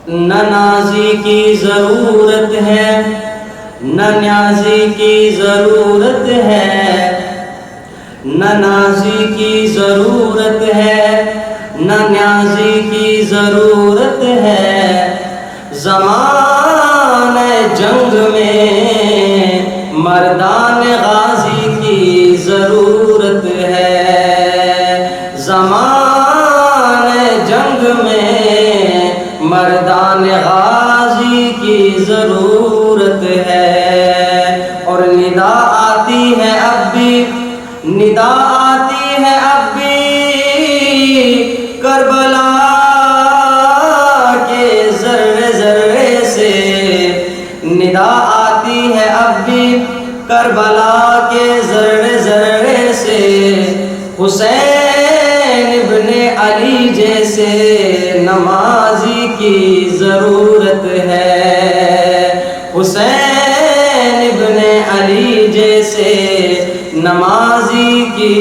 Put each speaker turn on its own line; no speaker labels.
نہ نازی کی ضرورت ہے نہ نیازی کی ضرورت ہے، نہ نازی کی ضرورت ہے نہ نیازی کی ضرورت ہے، زمانۂ جنگ میں مردان غازی کی ضرورت ہے، زمانۂ جنگ میں مردان غازی کی ضرورت ہے۔ اور ندا آتی ہے اب بھی، ندا آتی ہے اب بھی کربلا کے ذرے ذرے سے، ندا آتی ہے اب بھی کربلا کے ذرے ذرے سے، حسین ابن علی جیسے نمازی کی ضرورت ہے، حسین ابن علی جیسے نمازی کی